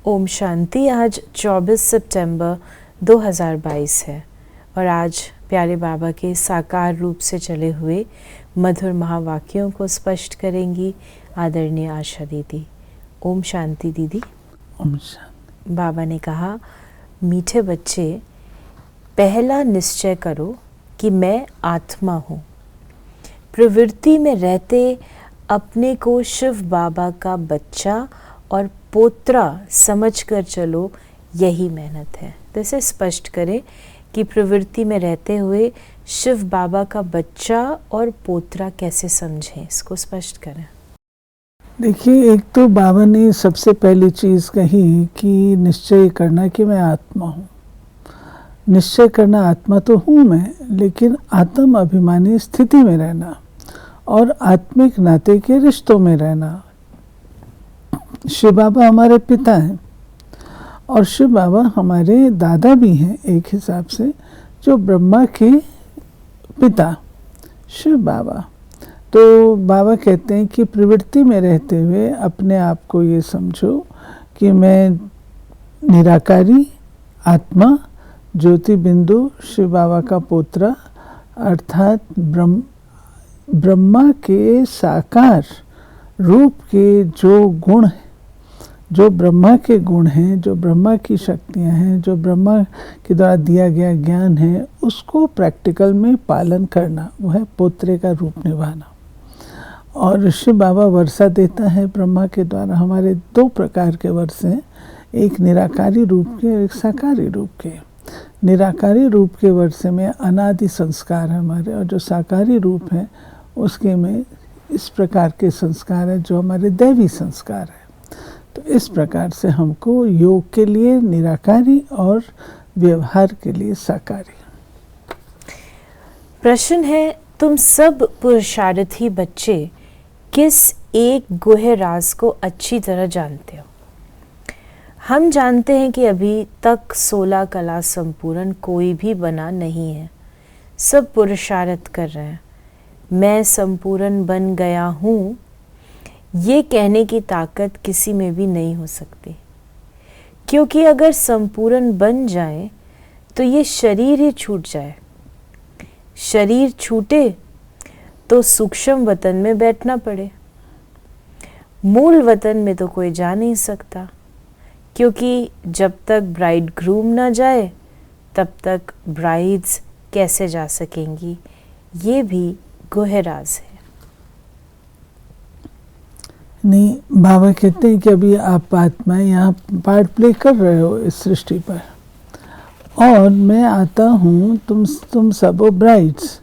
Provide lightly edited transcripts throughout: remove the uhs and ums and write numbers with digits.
ओम शांति। आज 24 सितंबर 2022 है और आज प्यारे बाबा के साकार रूप से चले हुए मधुर महावाक्यों को स्पष्ट करेंगी आदरणीय आशा दीदी। ओम शांति दीदी। ओम शांति। बाबा ने कहा, मीठे बच्चे, पहला निश्चय करो कि मैं आत्मा हूँ। प्रवृत्ति में रहते अपने को शिव बाबा का बच्चा और पोत्रा समझकर चलो, यही मेहनत है। तो इसे स्पष्ट करें कि प्रवृत्ति में रहते हुए शिव बाबा का बच्चा और पोत्रा कैसे समझें, इसको स्पष्ट करें। देखिए, एक तो बाबा ने सबसे पहली चीज़ कही कि निश्चय करना कि मैं आत्मा हूँ। निश्चय करना, आत्मा तो हूँ मैं, लेकिन आत्म अभिमानी स्थिति में रहना और आत्मिक नाते के रिश्तों में रहना। शिव बाबा हमारे पिता हैं और शिव बाबा हमारे दादा भी हैं एक हिसाब से, जो ब्रह्मा के पिता शिव बाबा। तो बाबा कहते हैं कि प्रवृत्ति में रहते हुए अपने आप को ये समझो कि मैं निराकारी आत्मा ज्योति बिंदु शिव बाबा का पोत्रा अर्थात ब्रह्मा के साकार रूप के जो गुण हैं, जो ब्रह्मा के गुण हैं, जो ब्रह्मा की शक्तियां हैं, जो ब्रह्मा के द्वारा दिया गया ज्ञान है, उसको प्रैक्टिकल में पालन करना, वह है पोत्रे का रूप निभाना। और शिव बाबा वर्षा देता है ब्रह्मा के द्वारा। हमारे दो प्रकार के वर्ष हैं, एक निराकारी रूप के और एक साकारी रूप के। निराकारी रूप के वर्षे में अनादि संस्कार है हमारे, और जो साकारी रूप है उसके में इस प्रकार के संस्कार है जो हमारे दैवी संस्कार है। तो इस प्रकार से हमको योग के लिए निराकारी और व्यवहार के लिए साकारी। प्रश्न है, तुम सब पुरुषार्थी बच्चे किस एक गुह्य राज को अच्छी तरह जानते हो? हम जानते हैं कि अभी तक 16 कला संपूर्ण कोई भी बना नहीं है। सब पुरुषार्थ कर रहे हैं। मैं संपूर्ण बन गया हूँ, ये कहने की ताकत किसी में भी नहीं हो सकती, क्योंकि अगर संपूर्ण बन जाए तो ये शरीर ही छूट जाए। शरीर छूटे तो सूक्ष्म वतन में बैठना पड़े। मूल वतन में तो कोई जा नहीं सकता, क्योंकि जब तक ब्राइड ग्रूम ना जाए तब तक ब्राइड्स कैसे जा सकेंगी। ये भी गुह्य राज है। नहीं, बाबा कहते हैं कि अभी आप आत्मा यहाँ पार्ट प्ले कर रहे हो इस सृष्टि पर, और मैं आता हूँ, तुम सब हो ब्राइड्स,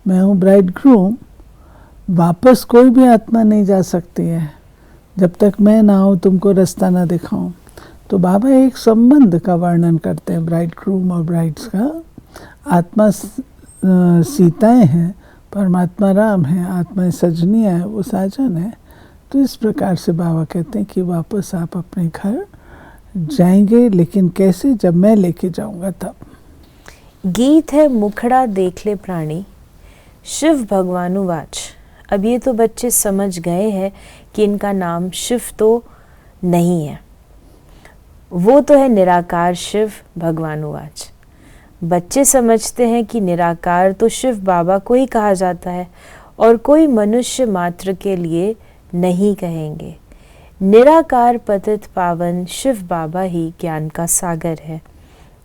मैं हूँ ब्राइड ग्रूम। वापस कोई भी आत्मा नहीं जा सकती है जब तक मैं ना आऊँ, तुमको रास्ता ना दिखाऊं। तो बाबा एक संबंध का वर्णन करते हैं ब्राइड ग्रूम और ब्राइड्स का। आत्मा सीताएं हैं, परमात्मा राम है, आत्मा सजनियाँ है, वो साजन है। तो इस प्रकार से बाबा कहते हैं कि वापस आप अपने घर जाएंगे, लेकिन कैसे? जब मैं लेके जाऊंगा तब। गीत है, मुखड़ा देख ले प्राणी, शिव भगवानुवाच। अब ये तो बच्चे समझ गए हैं कि इनका नाम शिव तो नहीं है, वो तो है निराकार शिव भगवानुवाच। बच्चे समझते हैं कि निराकार तो शिव बाबा को ही कहा जाता है और कोई मनुष्य मात्र के लिए नहीं कहेंगे। निराकार पतित पावन शिव बाबा ही ज्ञान का सागर है।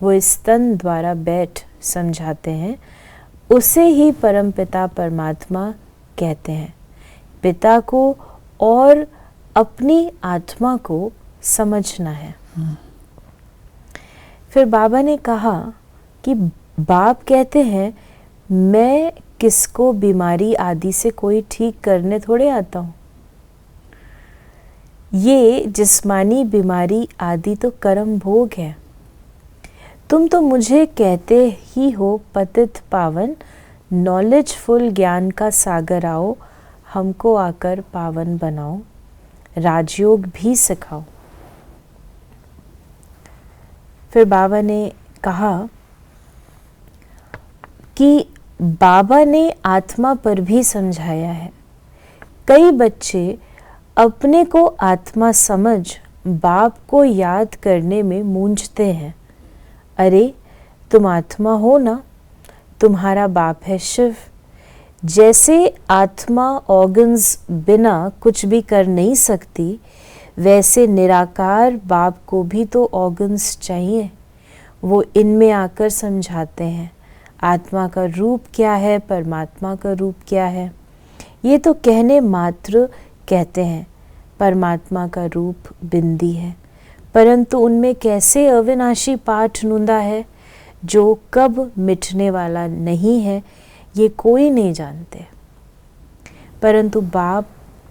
वो स्तन द्वारा बैठ समझाते हैं, उसे ही परम पिता परमात्मा कहते हैं। पिता को और अपनी आत्मा को समझना है। फिर बाबा ने कहा कि बाप कहते हैं, मैं किसको बीमारी आदि से कोई ठीक करने थोड़े आता हूँ। ये जिस्मानी बीमारी आदि तो कर्म भोग है। तुम तो मुझे कहते ही हो पतित पावन, नॉलेजफुल ज्ञान का सागर आओ, हमको आकर पावन बनाओ, राजयोग भी सिखाओ। फिर बाबा ने कहा कि बाबा ने आत्मा पर भी समझाया है। कई बच्चे अपने को आत्मा समझ बाप को याद करने में मूंझते हैं। अरे तुम आत्मा हो ना, तुम्हारा बाप है शिव। जैसे आत्मा ऑर्गन्स बिना कुछ भी कर नहीं सकती, वैसे निराकार बाप को भी तो ऑर्गन्स चाहिए। वो इनमें आकर समझाते हैं आत्मा का रूप क्या है, परमात्मा का रूप क्या है। ये तो कहने मात्र कहते हैं परमात्मा का रूप बिंदी है, परंतु उनमें कैसे अविनाशी पाठ नूंदा है जो कब मिटने वाला नहीं है, ये कोई नहीं जानते।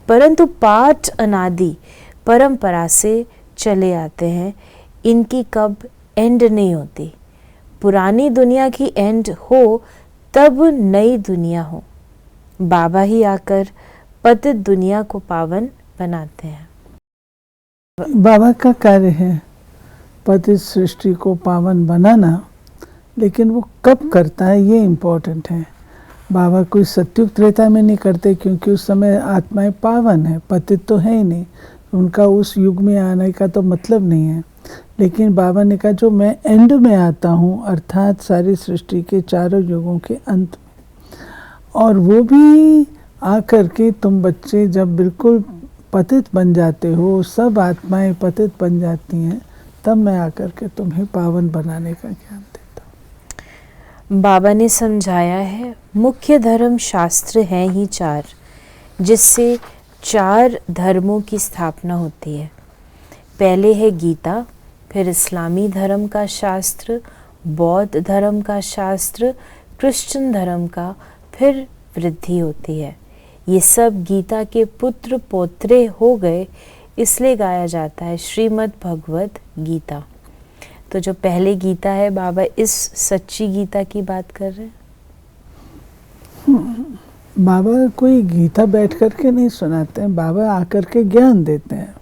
परंतु पाठ अनादि परंपरा से चले आते हैं, इनकी कब एंड नहीं होती। पुरानी दुनिया की एंड हो तब नई दुनिया हो। बाबा ही आकर पतित दुनिया को पावन बनाते हैं। बाबा का कार्य है पतित सृष्टि को पावन बनाना, लेकिन वो कब करता है ये इम्पोर्टेंट है। बाबा कोई सत्युग त्रेता में नहीं करते, क्योंकि उस समय आत्माएं पावन है, पतित तो है ही नहीं, उनका उस युग में आने का तो मतलब नहीं है। लेकिन बाबा ने कहा जो मैं एंड में आता हूँ, अर्थात सारी सृष्टि के चारों युगों के अंत में, और वो भी आकर के तुम बच्चे जब बिल्कुल पतित बन जाते हो, सब आत्माएं पतित बन जाती हैं, तब मैं आकर के तुम्हें पावन बनाने का ज्ञान देता हूँ। बाबा ने समझाया है मुख्य धर्म शास्त्र हैं ही चार, जिससे चार धर्मों की स्थापना होती है। पहले है गीता, फिर इस्लामी धर्म का शास्त्र, बौद्ध धर्म का शास्त्र, क्रिश्चियन धर्म का, फिर वृद्धि होती है। ये सब गीता के पुत्र पोत्रे हो गए, इसलिए गाया जाता है श्रीमद् भगवत गीता। तो जो पहले गीता है, बाबा इस सच्ची गीता की बात कर रहे हैं। बाबा कोई गीता बैठ करके नहीं सुनाते हैं, बाबा आकर के ज्ञान देते हैं।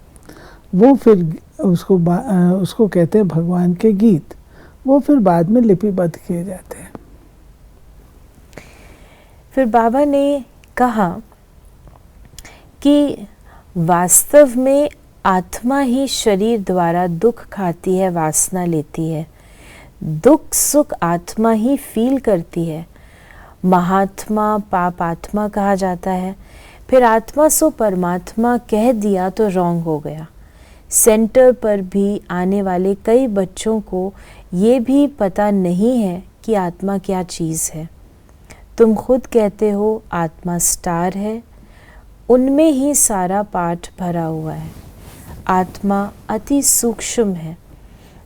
वो फिर उसको कहते हैं भगवान के गीत, वो फिर बाद में लिपिबद्ध किए जाते हैं। फिर बाबा ने कहा कि वास्तव में आत्मा ही शरीर द्वारा दुख खाती है, वासना लेती है। दुख सुख आत्मा ही फील करती है। महात्मा पाप आत्मा कहा जाता है। फिर आत्मा सो परमात्मा कह दिया तो रॉन्ग हो गया। सेंटर पर भी आने वाले कई बच्चों को ये भी पता नहीं है कि आत्मा क्या चीज़ है। तुम खुद कहते हो आत्मा स्टार है, उनमें ही सारा पाठ भरा हुआ है। आत्मा अति सूक्ष्म है,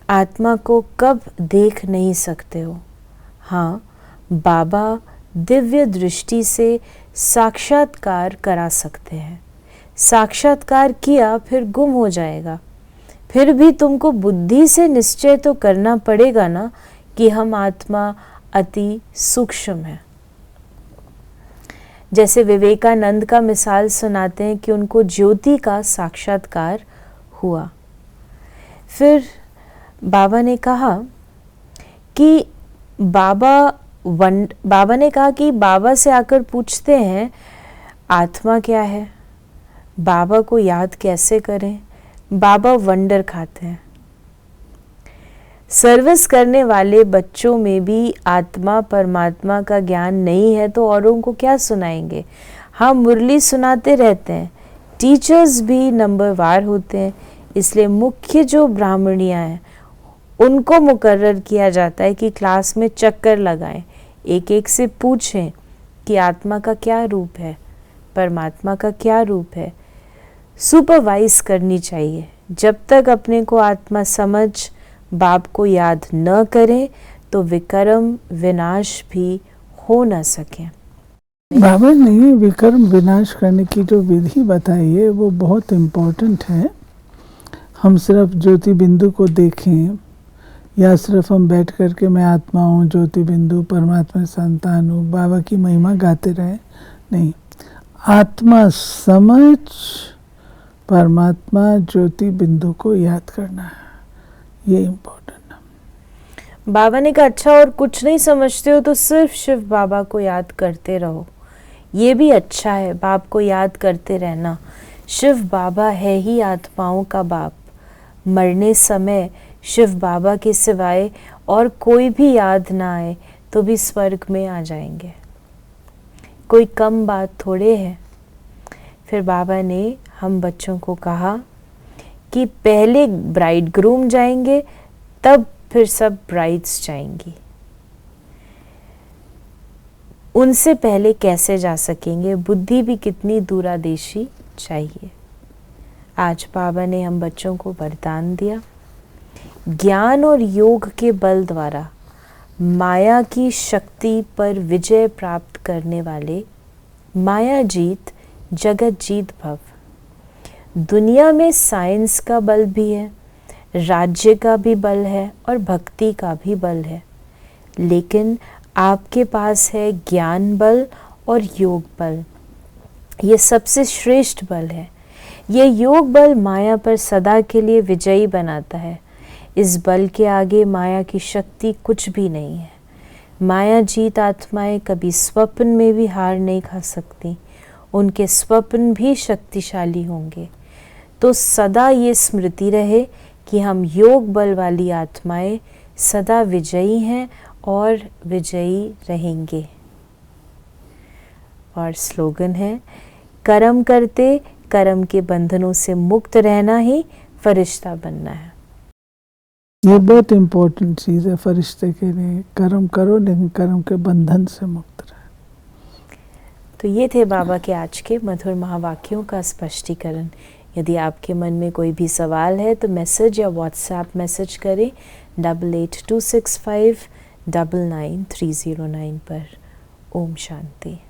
आत्मा को कब देख नहीं सकते हो। हाँ, बाबा दिव्य दृष्टि से साक्षात्कार करा सकते हैं। साक्षात्कार किया फिर गुम हो जाएगा। फिर भी तुमको बुद्धि से निश्चय तो करना पड़ेगा ना कि हम आत्मा अति सूक्ष्म है। जैसे विवेकानंद का मिसाल सुनाते हैं कि उनको ज्योति का साक्षात्कार हुआ। फिर बाबा ने कहा कि बाबा ने कहा कि बाबा से आकर पूछते हैं आत्मा क्या है, बाबा को याद कैसे करें। बाबा वंडर खाते हैं। सर्विस करने वाले बच्चों में भी आत्मा परमात्मा का ज्ञान नहीं है तो औरों को क्या सुनाएंगे। हम मुरली सुनाते रहते हैं, टीचर्स भी नंबरवार होते हैं, इसलिए मुख्य जो ब्राह्मणियाँ हैं उनको मुकर्रर किया जाता है कि क्लास में चक्कर लगाएं, एक एक से पूछें कि आत्मा का क्या रूप है, परमात्मा का क्या रूप है। सुपरवाइज करनी चाहिए। जब तक अपने को आत्मा समझ बाप को याद न करें तो विकर्म विनाश भी हो न सके। बाबा ने विकर्म विनाश करने की जो विधि बताई है वो बहुत इम्पोर्टेंट है। हम सिर्फ ज्योति बिंदु को देखें या सिर्फ हम बैठ कर के मैं आत्मा हूँ, ज्योति बिंदु, परमात्मा संतान हूँ, बाबा की महिमा गाते रहे, नहीं। आत्मा समझ परमात्मा ज्योति बिंदु को याद करना है, ये इम्पोर्टेंट है। बाबा ने कहा अच्छा और कुछ नहीं समझते हो तो सिर्फ शिव बाबा को याद करते रहो, ये भी अच्छा है। बाप को याद करते रहना। शिव बाबा है ही आत्माओं का बाप। मरने समय शिव बाबा के सिवाय और कोई भी याद ना आए तो भी स्वर्ग में आ जाएंगे। कोई कम बात थोड़े है। फिर बाबा ने हम बच्चों को कहा कि पहले ब्राइड ग्रूम जाएंगे, तब फिर सब ब्राइड्स जाएंगी। उनसे पहले कैसे जा सकेंगे? बुद्धि भी कितनी दूरादेशी चाहिए। आज बाबा ने हम बच्चों को वरदान दिया, ज्ञान और योग के बल द्वारा माया की शक्ति पर विजय प्राप्त करने वाले माया जीत जगत जीत भव। दुनिया में साइंस का बल भी है, राज्य का भी बल है और भक्ति का भी बल है, लेकिन आपके पास है ज्ञान बल और योग बल। ये सबसे श्रेष्ठ बल है। ये योग बल माया पर सदा के लिए विजयी बनाता है। इस बल के आगे माया की शक्ति कुछ भी नहीं है। माया जीत आत्माएं कभी स्वप्न में भी हार नहीं खा सकती। उनके स्वप्न भी शक्तिशाली होंगे। तो सदा ये स्मृति रहे कि हम योग बल वाली आत्माएं सदा विजयी हैं और विजयी रहेंगे। और स्लोगन है, कर्म करते कर्म के बंधनों से मुक्त रहना ही फरिश्ता बनना है। ये बहुत इम्पोर्टेंट चीज़ है फरिश्ते के लिए। कर्म करो लेकिन कर्म के बंधन से मुक्त रहे। तो ये थे बाबा के आज के मधुर महावाक्यों का स्पष्टीकरण। यदि आपके मन में कोई भी सवाल है तो मैसेज या व्हाट्सएप मैसेज करें 8826599309 पर। ओम शांति।